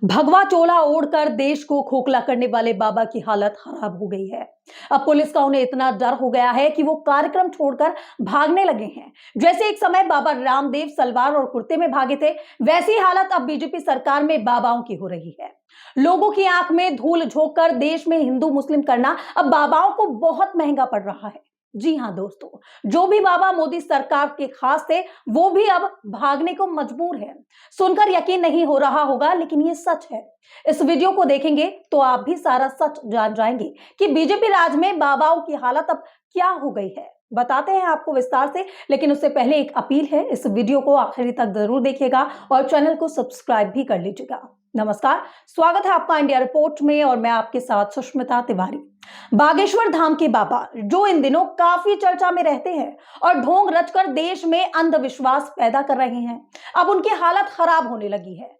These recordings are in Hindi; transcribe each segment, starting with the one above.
भगवा चोला ओढ़कर देश को खोखला करने वाले बाबा की हालत खराब हो गई है। अब पुलिस का उन्हें इतना डर हो गया है कि वो कार्यक्रम छोड़कर भागने लगे हैं। जैसे एक समय बाबा रामदेव सलवार और कुर्ते में भागे थे, वैसी हालत अब बीजेपी सरकार में बाबाओं की हो रही है। लोगों की आंख में धूल झोंक कर देश में हिंदू मुस्लिम करना अब बाबाओं को बहुत महंगा पड़ रहा है। जी हां दोस्तों, जो भी बाबा मोदी सरकार के खास थे वो भी अब भागने को मजबूर है। सुनकर यकीन नहीं हो रहा होगा, लेकिन ये सच है। इस वीडियो को देखेंगे तो आप भी सारा सच जान जाएंगे कि बीजेपी राज में बाबाओं की हालत अब क्या हो गई है। बताते हैं आपको विस्तार से, लेकिन उससे पहले एक अपील है, इस वीडियो को आखिरी तक जरूर देखिएगा और चैनल को सब्सक्राइब भी कर लीजिएगा। नमस्कार, स्वागत है आपका इंडिया रिपोर्ट में और मैं आपके साथ सुष्मिता तिवारी। बागेश्वर धाम के बाबा जो इन दिनों काफी चर्चा में रहते हैं और ढोंग रचकर देश में अंधविश्वास पैदा कर रहे हैं, अब उनकी हालत खराब होने लगी है।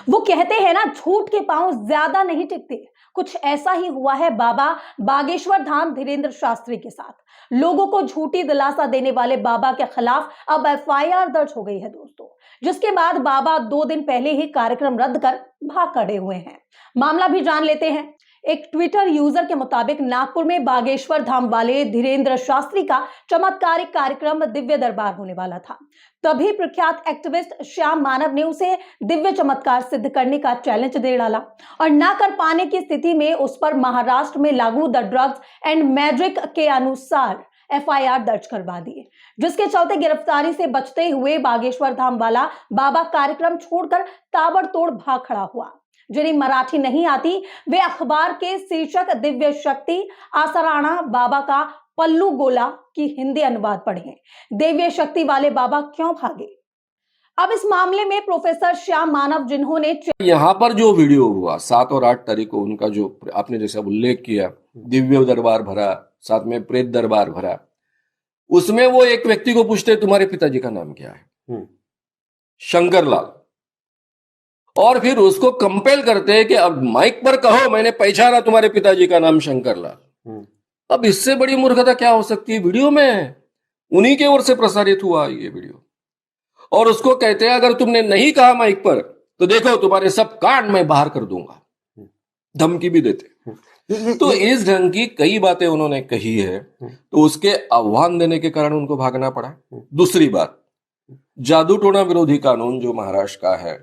वो कहते हैं ना, झूठ के पांव ज्यादा नहीं टिकते। कुछ ऐसा ही हुआ है बाबा बागेश्वर धाम धीरेन्द्र शास्त्री के साथ। लोगों को झूठी दिलासा देने वाले बाबा के खिलाफ अब एफआईआर दर्ज हो गई है दोस्तों, जिसके बाद बाबा 2 दिन पहले ही कार्यक्रम रद्द कर भाग खड़े हुए हैं। मामला भी जान लेते हैं। एक ट्विटर यूजर के मुताबिक नागपुर में बागेश्वर धाम वाले धीरेन्द्र शास्त्री का चमत्कारिक कार्यक्रम दिव्य दरबार होने वाला था। तभी प्रख्यात एक्टिविस्ट श्याम मानव ने उसे दिव्य चमत्कार सिद्ध करने का चैलेंज दे डाला और ना कर पाने की स्थिति में उस पर महाराष्ट्र में लागू द ड्रग्स एंड मैजिक के अनुसार एफआईआर दर्ज करवा दी, जिसके चलते गिरफ्तारी से बचते हुए बागेश्वर धाम वाला बाबा कार्यक्रम छोड़कर ताबड़तोड़ भाग खड़ा हुआ। जिन्हें मराठी नहीं आती वे अखबार के शीर्षक दिव्य शक्ति आसराणा बाबा का पल्लू गोला की हिंदी अनुवाद पढ़ें। दिव्य शक्ति वाले बाबा क्यों भागे? अब इस मामले में प्रोफेसर श्याम मानव, जिन्होंने यहाँ पर जो वीडियो हुआ 7 और 8 तारीख को, उनका जो आपने जैसा उल्लेख किया, दिव्य दरबार भरा, साथ में प्रेत दरबार भरा, उसमें वो एक व्यक्ति को पूछते तुम्हारे पिताजी का नाम क्या है? शंकरलाल। और फिर उसको कंपेल करते हैं कि अब माइक पर कहो मैंने पहचाना तुम्हारे पिताजी का नाम शंकरलाल। अब इससे बड़ी मूर्खता क्या हो सकती है? वीडियो में उन्हीं के ओर से प्रसारित हुआ ये वीडियो, और उसको कहते हैं अगर तुमने नहीं कहा माइक पर तो देखो तुम्हारे सब कान मैं बाहर कर दूंगा, धमकी भी देते। तो इस ढंग की कई बातें उन्होंने कही है, तो उसके आह्वान देने के कारण उनको भागना पड़ा। दूसरी बात, जादू टोना विरोधी कानून जो महाराष्ट्र का है,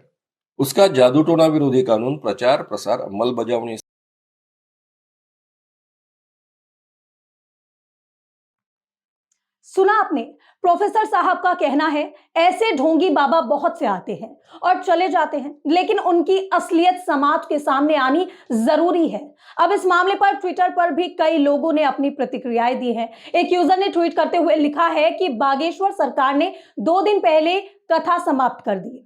उसका जादू टोना विरोधी कानून प्रचार प्रसार अंमलबजावणी। सुना आपने, प्रोफेसर साहब का कहना है ऐसे ढोंगी बाबा बहुत से आते हैं और चले जाते हैं, लेकिन उनकी असलियत समाज के सामने आनी जरूरी है। अब इस मामले पर ट्विटर पर भी कई लोगों ने अपनी प्रतिक्रियाएं दी हैं। एक यूजर ने ट्वीट करते हुए लिखा है कि बागेश्वर सरकार ने 2 दिन पहले कथा समाप्त कर दी।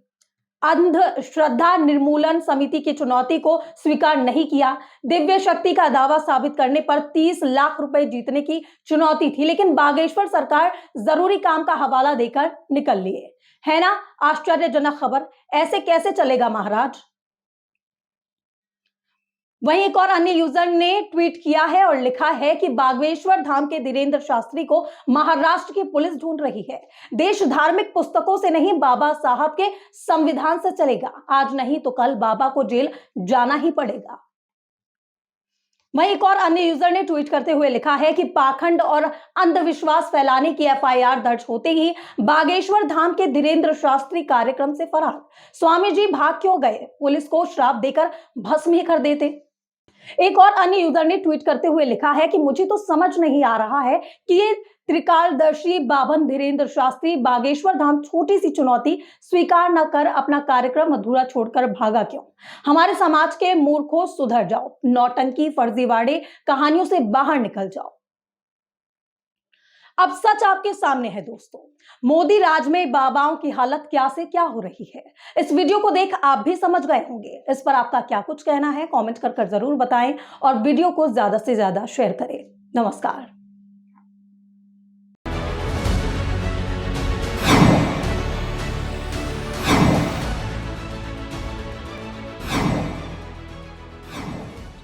अंधश्रद्धा निर्मूलन समिति की चुनौती को स्वीकार नहीं किया। दिव्य शक्ति का दावा साबित करने पर 30 लाख रुपए जीतने की चुनौती थी, लेकिन बागेश्वर सरकार जरूरी काम का हवाला देकर निकल लिए। है ना आश्चर्यजनक खबर? ऐसे कैसे चलेगा महाराज? वहीं एक और अन्य यूजर ने ट्वीट किया है और लिखा है कि बागेश्वर धाम के धीरेन्द्र शास्त्री को महाराष्ट्र की पुलिस ढूंढ रही है। देश धार्मिक पुस्तकों से नहीं, बाबा साहब के संविधान से चलेगा। आज नहीं तो कल बाबा को जेल जाना ही पड़ेगा। वहीं एक और अन्य यूजर ने ट्वीट करते हुए लिखा है कि पाखंड और अंधविश्वास फैलाने की एफआईआर दर्ज होते ही बागेश्वर धाम के धीरेन्द्र शास्त्री कार्यक्रम से फरार। स्वामी जी भाग क्यों गए? पुलिस को श्राप देकर भस्म ही कर देते। एक और अन्य यूजर ने ट्वीट करते हुए लिखा है कि मुझे तो समझ नहीं आ रहा है कि ये त्रिकालदर्शी बाबन धीरेन्द्र शास्त्री बागेश्वर धाम छोटी सी चुनौती स्वीकार न कर अपना कार्यक्रम अधूरा छोड़कर भागा क्यों? हमारे समाज के मूर्खों, सुधर जाओ। नौटंकी फर्जीवाड़े कहानियों से बाहर निकल जाओ। अब सच आपके सामने है दोस्तों, मोदी राज में बाबाओं की हालत क्या से क्या हो रही है। इस वीडियो को देख आप भी समझ गए होंगे। इस पर आपका क्या कुछ कहना है कमेंट कर जरूर बताएं और वीडियो को ज्यादा से ज्यादा शेयर करें। नमस्कार।